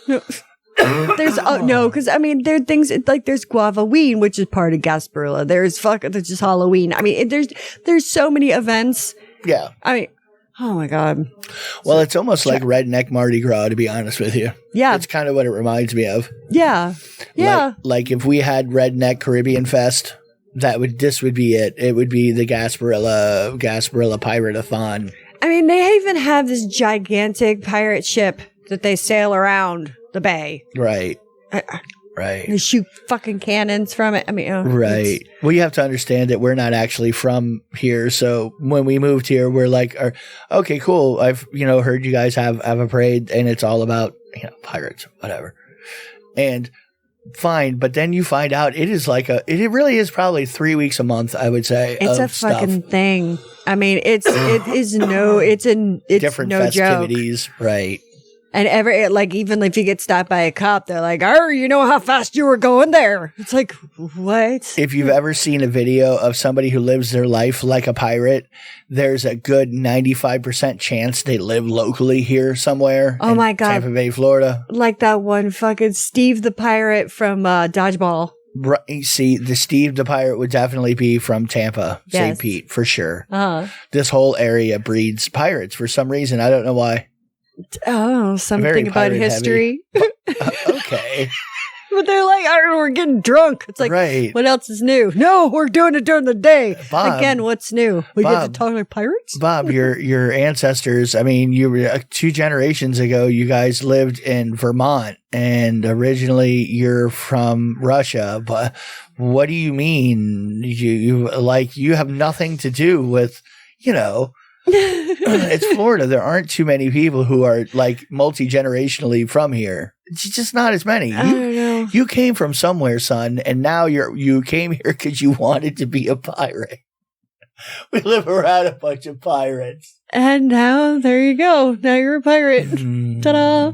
There's because I mean there are things like there's Guavaween, which is part of Gasparilla. There's just Halloween. I mean there's so many events. Yeah. I mean, oh my God. Well, it's almost like redneck Mardi Gras, to be honest with you. Yeah. It's kind of what it reminds me of. Yeah. Yeah. Like if we had Redneck Caribbean Fest, this would be it. It would be the Gasparilla Pirate-a-thon. I mean, they even have this gigantic pirate ship that they sail around the bay. Right. Right. They shoot fucking cannons from it. I mean, right. Well, you have to understand that we're not actually from here. So when we moved here, we're like, okay, cool. I've, heard you guys have a parade and it's all about, pirates, whatever. And fine. But then you find out it is like it really is probably 3 weeks a month, I would say. It's a fucking thing. I mean, it's different no festivities. Joke. Right. And even if you get stopped by a cop, they're like, you know how fast you were going there. It's like, what? If you've ever seen a video of somebody who lives their life like a pirate, there's a good 95% chance they live locally here somewhere. Oh my God. Tampa Bay, Florida. Like that one fucking Steve the Pirate from Dodgeball. Right. See, the Steve the Pirate would definitely be from Tampa, St. Pete, for sure. This whole area breeds pirates for some reason. I don't know why. Oh, something about history. Okay. But they're like, I don't know, we're getting drunk. It's like, right. What else is new? No, we're doing it during the day. Bob, again, what's new? We get to talk like pirates? Bob, your ancestors, I mean, you were 2 generations ago, you guys lived in Vermont, and originally you're from Russia. But what do you mean? You have nothing to do with, it's Florida. There aren't too many people who are like multi-generationally from here. It's just not as many. I don't know. You came from somewhere, son, and now you came here because you wanted to be a pirate. We live around a bunch of pirates. And now, there you go. Now you're a pirate. Ta-da.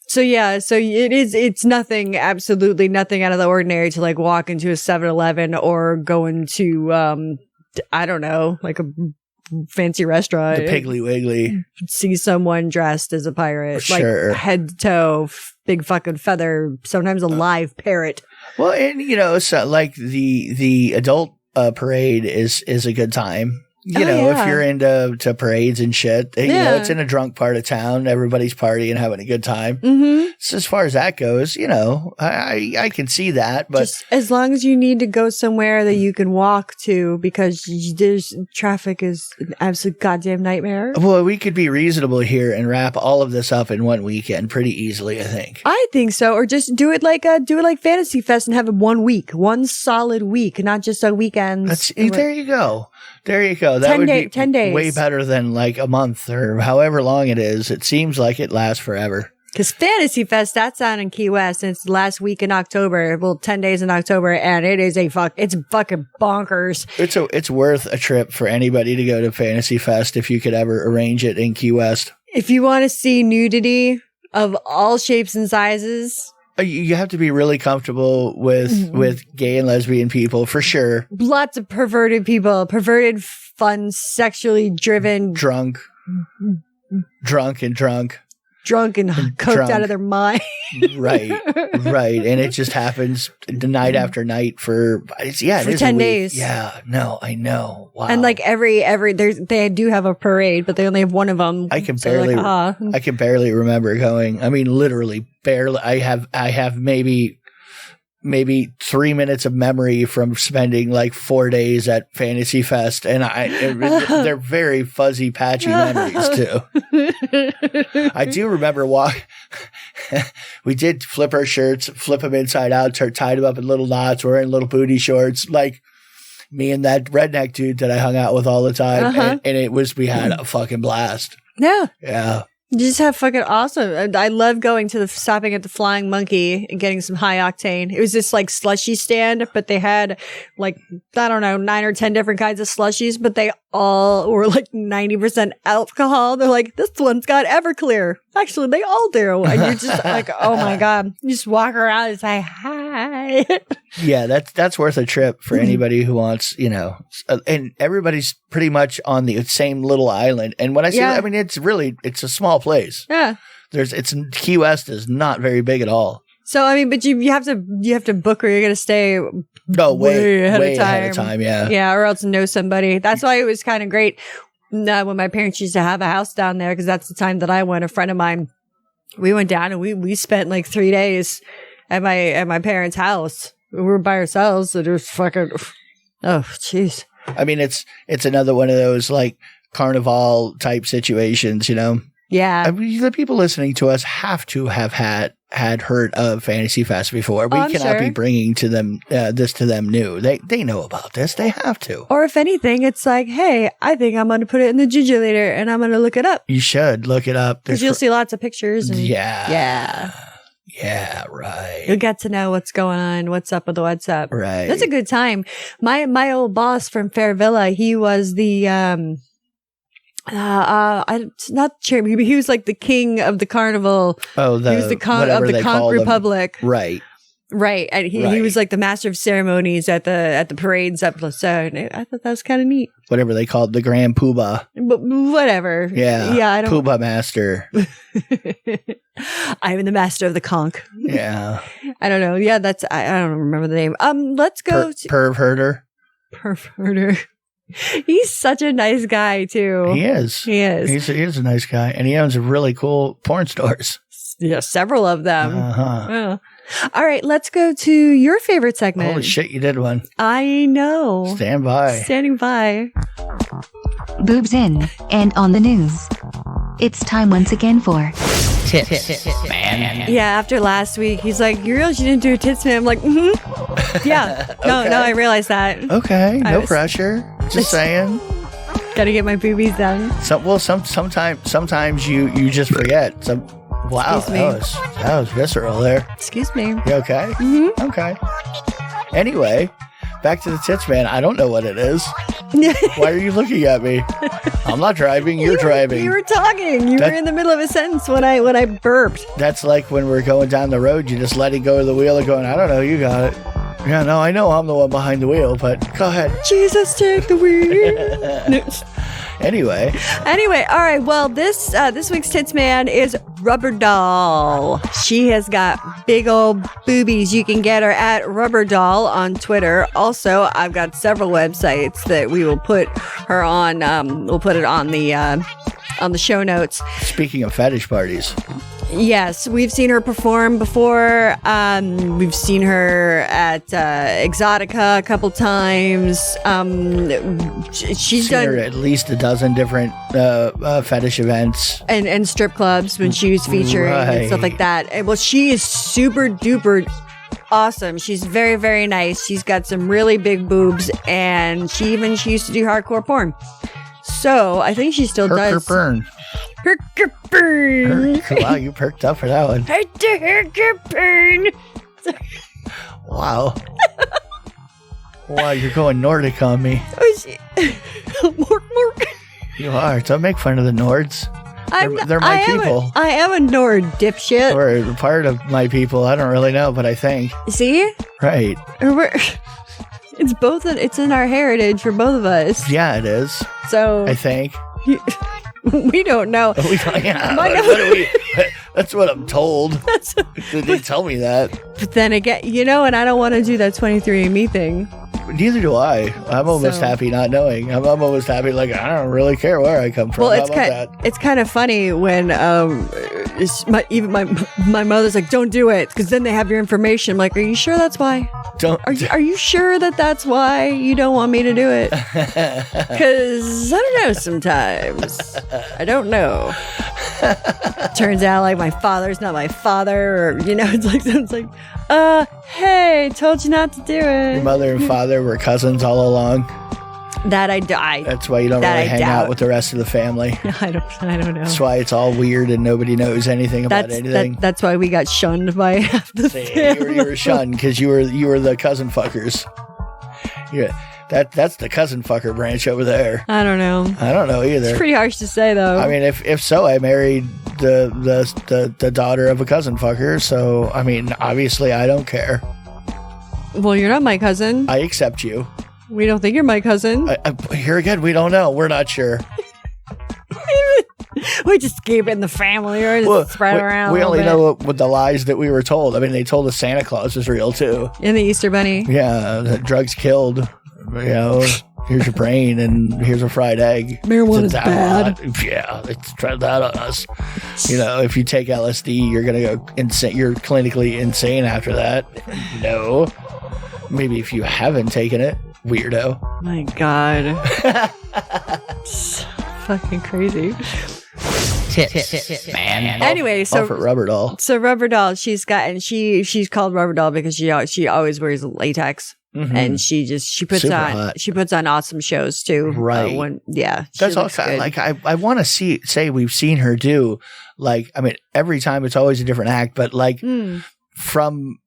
So yeah, it's nothing, absolutely nothing out of the ordinary to like walk into a 7-Eleven or go into, I don't know, like a fancy restaurant. The Piggly Wiggly. See someone dressed as a pirate. Sure. Like head to toe, big fucking feather, sometimes a live parrot. Well, and so like the adult parade is a good time. If you're into parades and shit, it's in a drunk part of town. Everybody's partying, having a good time. Mm-hmm. So as far as that goes, I can see that. But just as long as you need to go somewhere that you can walk to, because there's traffic is an absolute goddamn nightmare. Well, we could be reasonable here and wrap all of this up in one weekend pretty easily, I think. I think so. Or just do it like Fantasy Fest and have it 1 week, one solid week, not just on weekends. There you go. There you go. That would be 10 days. Way better than like a month or however long it is. It seems like it lasts forever. Because Fantasy Fest, that's on in Key West, and it's the last week in October. Well, 10 days in October, and it is it's fucking bonkers. It's worth a trip for anybody to go to Fantasy Fest if you could ever arrange it in Key West. If you want to see nudity of all shapes and sizes. You have to be really comfortable with gay and lesbian people, for sure. Lots of perverted people. Perverted, fun, sexually driven. Drunk and coked out of their mind. Right. And it just happens night after night for 10 days. Yeah, no, I know. Wow. And like they do have a parade, but they only have one of them. I can barely remember going. I mean, literally barely. I have maybe 3 minutes of memory from spending like 4 days at Fantasy Fest, and they're very fuzzy, patchy memories too. I do remember we did flip our shirts, flip them inside out, tied them up in little knots, wearing little booty shorts, like me and that redneck dude that I hung out with all the time, and we had a fucking blast. Yeah. You just have fucking awesome. I love stopping at the Flying Monkey and getting some high octane. It was this like slushy stand, but they had like, I don't know, 9 or 10 different kinds of slushies, but they all were like 90% alcohol. They're like, this one's got Everclear. Actually, they all do. And you're just like, oh my God. You just walk around and say, hi. Yeah, that's worth a trip for anybody who wants, and everybody's pretty much on the same little island. And when I say that, I mean, it's a small place. Yeah. Key West is not very big at all. So, I mean, but you have to book where you're going to stay way ahead of time. Yeah. Yeah. Or else know somebody. That's why it was kind of great when my parents used to have a house down there, because that's the time that I went. A friend of mine, we went down and we spent like 3 days at my parents' house. We were by ourselves. So it was fucking, oh, jeez. I mean, it's another one of those like carnival type situations, Yeah. I mean, the people listening to us have to have had heard of Fantasy Fest before. We cannot be bringing to them this to them new. They know about this. They have to. Or if anything, it's like, hey, I think I'm going to put it in the Juju later, and I'm going to look it up. You should look it up because you'll see lots of pictures. And yeah, right. You'll get to know what's going on, what's up with the what's up. Right. That's a good time. My old boss from Fairvilla, he was the not chairman. He was like the king of the carnival. Oh, he was the of the Conch Republic. Right. Right. And he was like the master of ceremonies at the parades up. So I thought that was kind of neat. Whatever they called the Grand Poobah. But whatever. Yeah. Yeah. I don't. Poobah master. I'm the master of the conch. Yeah. I don't know. Yeah. I don't remember the name. Let's go to Perverter. He's such a nice guy too. He is. He is a nice guy, and he owns really cool porn stores. Yeah, several of them. Uh-huh. Yeah. All right, let's go to your favorite segment. Holy shit, you did one. I know. Stand by. Standing by. Boobs in and on the news. It's time once again for Tits Man. Yeah, after last week, he's like, "You realize you didn't do a Tits Man?" I'm like, "Mm-hmm." Yeah. No, Okay. no, I realized that. Okay, no pressure. Just saying. Gotta get my boobies done. Sometimes you just forget. Wow, Excuse me. that was visceral there. Excuse me. You okay? Mm-hmm. Okay. Anyway, back to the Tits Man. I don't know what it is. Why are you looking at me? I'm not driving. You're driving. You were talking. You were in the middle of a sentence when I burped. That's like when we're going down the road. You just letting go of the wheel and going, I don't know. You got it. Yeah, no, I know I'm the one behind the wheel, but go ahead. Jesus, take the wheel. Anyway, all right. Well, this week's Tits Man is Rubberdoll. She has got big old boobies. You can get her at Rubberdoll on Twitter. Also, I've got several websites that we will put her on. We'll put it on the show notes. speaking of fetish parties, Yes, we've seen her perform before. We've seen her at Exotica a couple times. She's seen done her at least a dozen different fetish events. and strip clubs when she was featuring and stuff like that. And, well, she is super duper awesome. She's very, very nice. She's got some really big boobs, and she used to do hardcore porn. So I think she still does. Burn. Burn. Wow, you perked up for that one. Burn. Wow. Wow, you're going Nordic on me. Mork. You are. Don't make fun of the Nords. They're my people. I am a Nord dipshit. Or part of my people. I don't really know, but I think. See? Right. It's both. It's in our heritage for both of us. Yeah, it is. So I think. We don't know. That's what I'm told. They tell me that. But then again, and I don't want to do that 23andMe thing. Neither do I. I'm almost happy not knowing. I'm almost happy, like, I don't really care where I come from. Well, that? It's kind of funny when even my mother's like, don't do it, because then they have your information. I'm like, are you sure that's why? Are you sure that's why you don't want me to do it? Because I don't know sometimes. I don't know. Turns out like my father's not my father, or it's like hey, told you not to do it. Your mother and father were cousins all along. That I die. That's why you don't really hang out with the rest of the family. I don't know. That's why it's all weird and nobody knows anything about anything. That's why we got shunned by half the family. You were shunned because you were the cousin fuckers. Yeah. That's the cousin fucker branch over there. I don't know. I don't know either. It's pretty harsh to say, though. I mean, if so, I married the daughter of a cousin fucker. So, I mean, obviously, I don't care. Well, you're not my cousin. I accept you. We don't think you're my cousin. Here again, we don't know. We're not sure. We just keep it in the family or just spread around. We only know what the lies that we were told. I mean, they told us Santa Claus is real, too. And the Easter Bunny. Yeah, that drugs killed. Here's your brain and here's a fried egg. Marijuana's bad. Yeah, they tried that on us. If you take LSD, you're gonna go insane. You're clinically insane after that. No, maybe if you haven't taken it, weirdo. My God, fucking crazy. Man. Anyway, so for Rubberdoll. So Rubberdoll, she's called Rubberdoll because she always wears latex. Mm-hmm. And she puts on awesome shows too. Right. That's also good. like I want to say we've seen her do, like, I mean, every time it's always a different act, but like from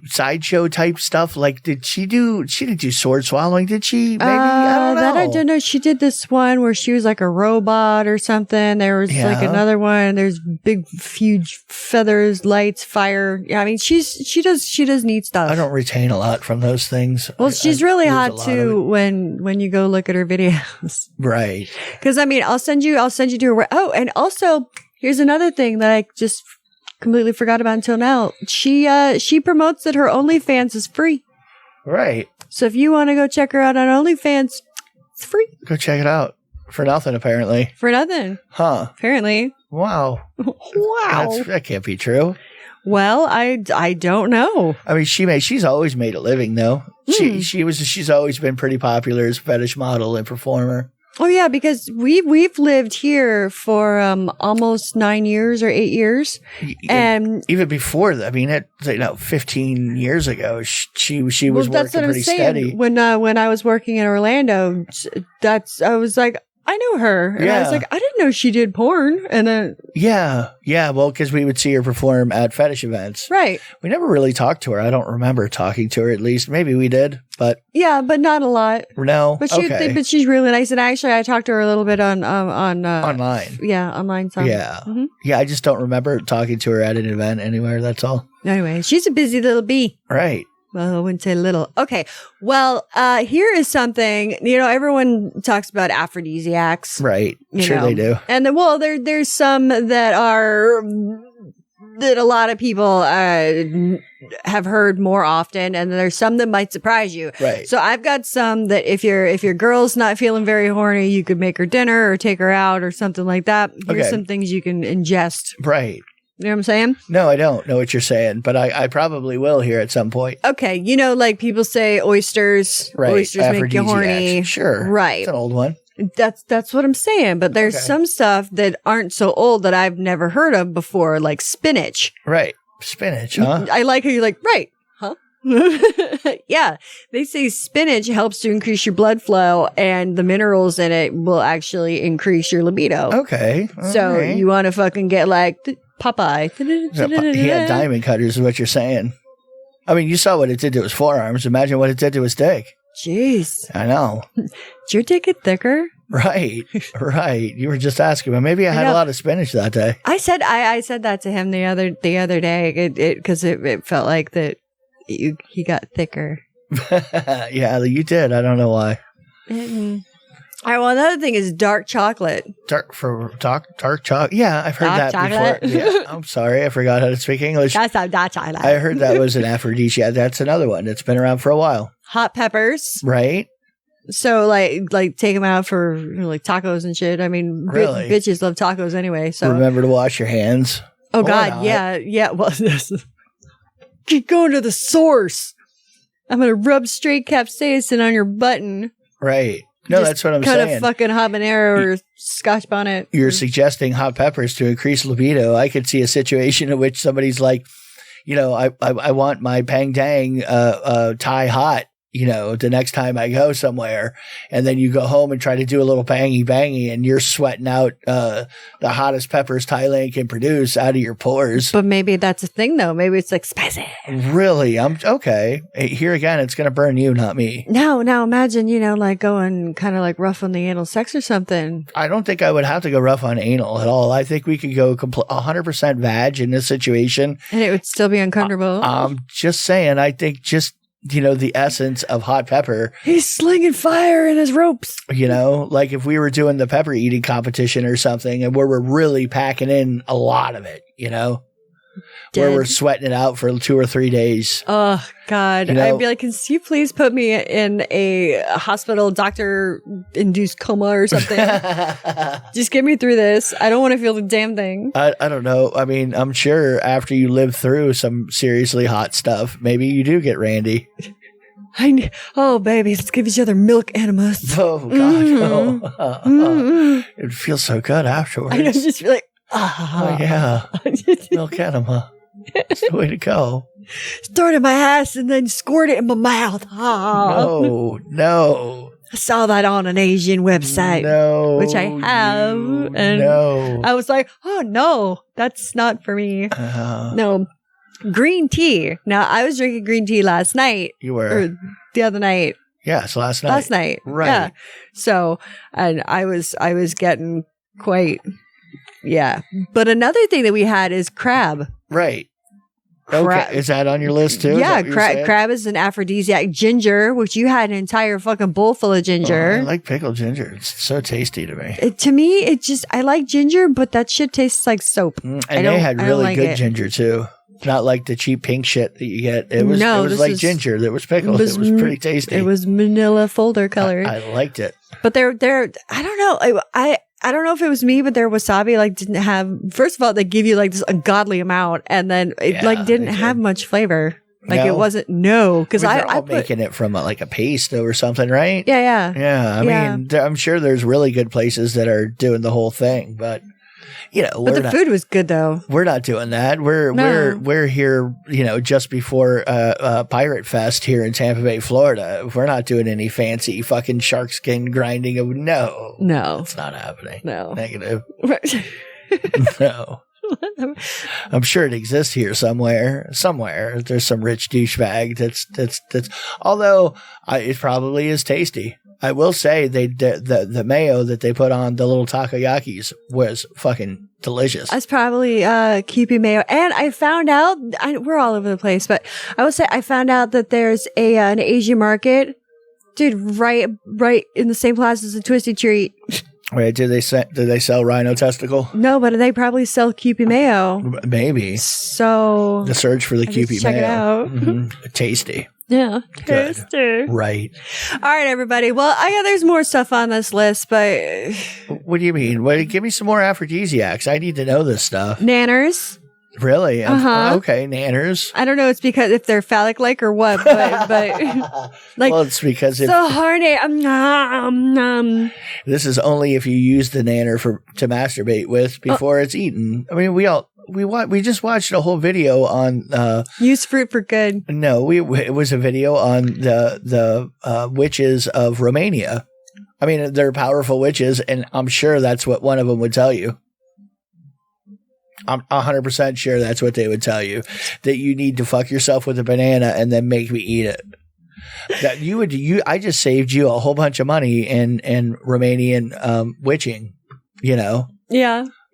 sideshow type stuff, like she didn't do sword swallowing, did she? Maybe I don't know. That I don't know. She did this one where she was like a robot or something. There was like another one. There's big, huge feathers, lights, fire. Yeah, I mean, she does neat stuff. I don't retain a lot from those things. Well, she's really hot too when you go look at her videos. Right. Because I mean, I'll send you to her. Oh, and also here's another thing that I just completely forgot about until now. She promotes that her OnlyFans is free. Right. So if you want to go check her out on OnlyFans, it's free. Go check it out. For nothing, apparently. For nothing. Huh. Apparently. Wow. Wow. That can't be true. Well, I don't know. I mean, she's always made a living though. She's always been pretty popular as a fetish model and performer. Oh yeah, because we've lived here for almost 9 years or 8 years, and even before that, I mean, 15 years ago, she was working pretty steady. When I was working in Orlando, I was like, I know her, and I was like, I didn't know she did porn, and then well, because we would see her perform at fetish events, right? We never really talked to her. I don't remember talking to her. At least maybe we did, but but not a lot. No, but she's really nice, and actually, I talked to her a little bit on online. Yeah, online. Some. Yeah, yeah. I just don't remember talking to her at an event anywhere. That's all. Anyway, she's a busy little bee, right? Well, I wouldn't say little. Okay. Well, here is something, everyone talks about aphrodisiacs. Right. Sure they do. And then, there's some that a lot of people have heard more often, and there's some that might surprise you. Right. So I've got some that if your girl's not feeling very horny, you could make her dinner or take her out or something like that. Here's some things you can ingest. Right. You know what I'm saying? No, I don't know what you're saying, but I probably will here at some point. Okay. Like people say oysters. Right. Oysters make you horny. Sure. Right. It's an old one. That's what I'm saying. But there's some stuff that aren't so old that I've never heard of before, like spinach. Right. Spinach, huh? I like how you're like, right. Huh? Yeah. They say spinach helps to increase your blood flow, and the minerals in it will actually increase your libido. Okay. So you want to fucking get like Popeye. He had diamond cutters is what you're saying. I mean, you saw what it did to his forearms. Imagine what it did to his dick. Jeez. I know. Did your dick get thicker? Right. Right. You were just asking, but maybe I had a lot of spinach that day. I said that to him the other day because it felt like that he got thicker. Yeah, you did. I don't know why. Mm-hmm. All right, well, another thing is dark chocolate. Dark chocolate. Yeah, I've heard dark that chocolate. before. Yeah, I'm sorry, I forgot how to speak English. That's how dark chocolate. I heard that was an aphrodisiac. That's another one that's been around for a while. Hot peppers, right? So like take them out for like tacos and shit. I mean, really? Bitches love tacos anyway. So remember to wash your hands. Oh God, yeah. Well, keep going to the source. I'm gonna rub straight capsaicin on your button. Right. No, that's what I'm saying. Cut a fucking habanero or Scotch bonnet. You're suggesting hot peppers to increase libido. I could see a situation in which somebody's like, I want my pang dang Thai hot, the next time I go somewhere. And then you go home and try to do a little bangy bangy, and you're sweating out the hottest peppers Thailand can produce out of your pores. But maybe that's a thing, though. Maybe it's like spicy. Really? I'm okay. Here again, it's going to burn you, not me. Now imagine, like going kind of like rough on the anal sex or something. I don't think I would have to go rough on anal at all. I think we could go 100% vag in this situation. And it would still be uncomfortable. I'm just saying, I think just the essence of hot pepper. He's slinging fire in his ropes. Like if we were doing the pepper eating competition or something, and where we're really packing in a lot of it, where we're sweating it out for 2 or 3 days. Oh God. I'd be like, can you please put me in a hospital doctor-induced coma or something? Just get me through this. I don't want to feel the damn thing. I don't know. I mean, I'm sure after you live through some seriously hot stuff, maybe you do get randy. Oh, baby, let's give each other milk enemas. Oh, God. No. It feels so good afterwards. I just feel like, oh, yeah. Milk enema. That's the way to go. Start in my ass and then squirt it in my mouth. No. I saw that on an Asian website. No. Which I have. And I was like, oh, no, that's not for me. No. Green tea. Now, I was drinking green tea last night. You were? Or the other night. Yes, last night. Last night. Right. Yeah. So, and I was getting quite... Yeah. But another thing that we had is crab. Right. Okay. Is that on your list too? Yeah. Crab is an aphrodisiac. Ginger, which you had an entire fucking bowl full of ginger. Oh, I like pickled ginger. It's so tasty to me. To me, I like ginger, but that shit tastes like soap. And they had really good ginger too. Not like the cheap pink shit that you get. It was like ginger that was pickled. It was pretty tasty. It was manila folder color. I liked it. But they're I don't know. I don't know if it was me, but their wasabi like didn't have. First of all, they give you like this ungodly amount, and then it like didn't have much flavor. Like it wasn't because I put, making it from like a paste or something, right? Yeah. I mean, I'm sure there's really good places that are doing the whole thing, but but the food was good though. We're not doing that. We're here, just before Pirate Fest here in Tampa Bay, Florida. We're not doing any fancy fucking shark skin grinding. No, it's not happening. No, negative. No. I'm sure it exists here somewhere. There's some rich douchebag that's although it probably is tasty. I will say the mayo that they put on the little takoyakis was fucking delicious. That's probably Kewpie mayo. And I found out we're all over the place, but I will say I found out that there's an Asian market, dude, right in the same plaza as the Twisty Treat. Wait, do they sell rhino testicle? No, but they probably sell Kewpie mayo. Maybe. So the search for the Kewpie mayo. Check it out. Mm-hmm. Tasty. Yeah, tasty. Good. Right. All right, everybody. Well, there's more stuff on this list, but what do you mean? Well, give me some more aphrodisiacs. I need to know this stuff. Nanners. Really? Uh-huh. Okay, nanners. I don't know. It's because if they're phallic like or what, but like. Well, it's because so horny. This is only if you use the nanner to masturbate with before it's eaten. I mean, we just watched a whole video on use fruit for good. No, it was a video on the witches of Romania. I mean, they're powerful witches, and I'm sure that's what one of them would tell you. I'm 100% sure that's what they would tell you, that you need to fuck yourself with a banana and then make me eat it. That I just saved you a whole bunch of money in Romanian witching, Yeah.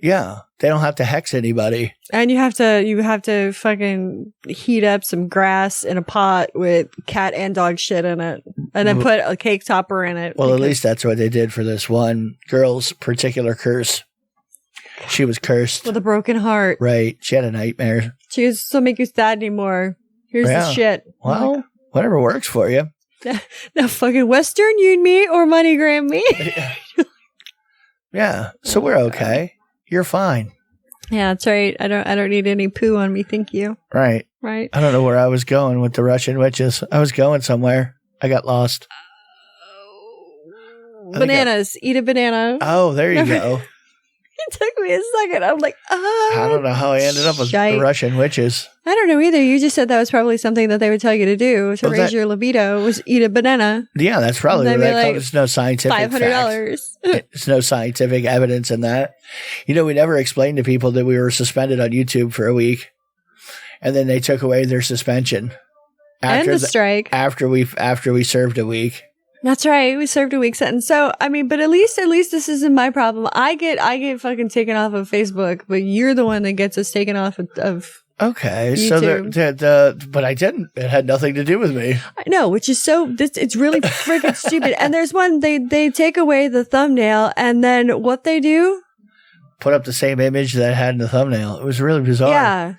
Yeah. They don't have to hex anybody. And you have to fucking heat up some grass in a pot with cat and dog shit in it, and then put a cake topper in it. Well, at least that's what they did for this one girl's particular curse. She was cursed with a broken heart. Right. She had a nightmare. She was don't make you sad anymore. Here's the shit. Well, whatever works for you. Now fucking Western Union me or MoneyGram me. Yeah. So we're okay. You're fine. Yeah, that's right. I don't need any poo on me, thank you. Right. Right. I don't know where I was going with the Russian witches. I was going somewhere. I got lost. Bananas. Eat a banana. Oh, there you go. It took me a second. I'm like, I don't know how I ended up with the Russian witches. I don't know either. You just said that was probably something that they would tell you to do to raise your libido was eat a banana. Yeah, that's probably where that comes. There's no scientific $500. There's no scientific evidence in that. We never explained to people that we were suspended on YouTube for a week, and then they took away their suspension and the strike after we served a week. That's right. We served a week sentence. So, I mean, but at least this isn't my problem. I get fucking taken off of Facebook, but you're the one that gets us taken off of okay. YouTube. So but I didn't. It had nothing to do with me. I know, which is it's really freaking stupid. And there's one, they take away the thumbnail and then what they do? Put up the same image that had in the thumbnail. It was really bizarre. Yeah.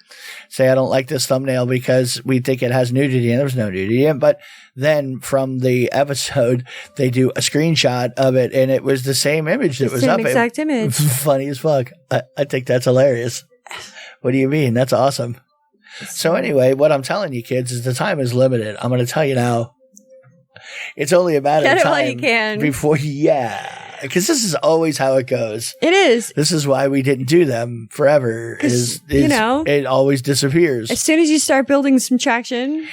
Say, I don't like this thumbnail because we think it has nudity, and there was no nudity in it. But then from the episode, they do a screenshot of it, and it was the same image that was up. Same exact image. Funny as fuck. I think that's hilarious. What do you mean? That's awesome. So anyway, what I'm telling you kids is the time is limited. I'm going to tell you now. It's only a matter of time while you can. Before, because this is always how it goes. It is. This is why we didn't do them forever. It always disappears. As soon as you start building some traction,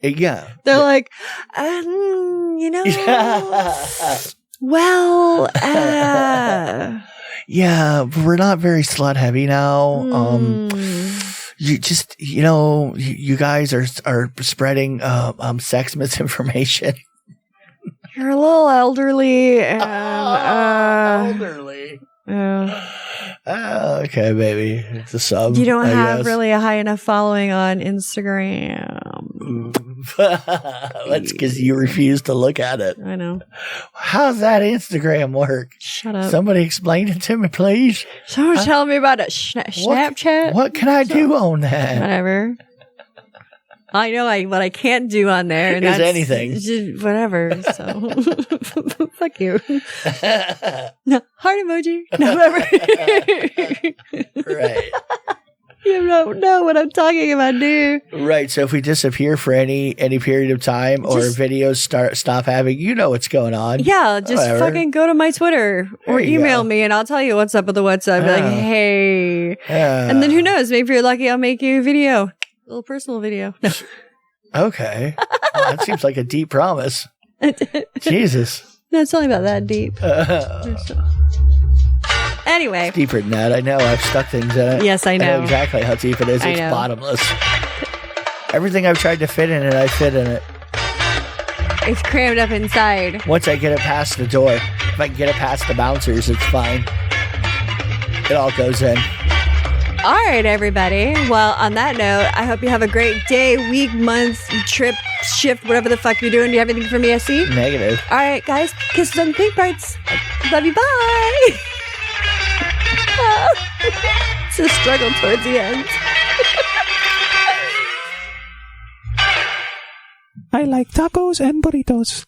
they're like, well, yeah, we're not very slut heavy now. You just, you guys are spreading sex misinformation. You're a little elderly. And, elderly. Okay, baby. It's a sub. You don't have really a high enough following on Instagram. That's because you refuse to look at it. I know. How's that Instagram work? Shut up. Somebody explain it to me, please. Someone tell me about it. Snapchat? What can I do on that? Whatever. I know what I can't do on there. And Is that's anything. just whatever. So fuck you. No, heart emoji. No, whatever. Right. You don't know what I'm talking about, dude. Right. So if we disappear for any period of time or videos stop having, you know what's going on. Yeah, just Whatever. fucking go to my Twitter or There you email go. me and I'll tell you what's up with the WhatsApp. Be like, hey. And then who knows? Maybe if you're lucky, I'll make you a video. A little personal video. No. Okay. Well, that seems like a deep promise. Jesus. No, it's only about that deep. Anyway. Deeper than that. I know. I've stuck things in it. Yes, I know. I know exactly how deep it is. I It's know. bottomless. Everything I've tried to fit in it, I fit in it. It's crammed up inside. Once I get it past the door, if I can get it past the bouncers, it's fine. It all goes in. All right, everybody. Well, on that note, I hope you have a great day, week, month, trip, shift, whatever the fuck you're doing. Do you have anything for me, SC? Negative. All right, guys. Kisses on the pink parts. Love you. Bye. It's a struggle towards the end. I like tacos and burritos.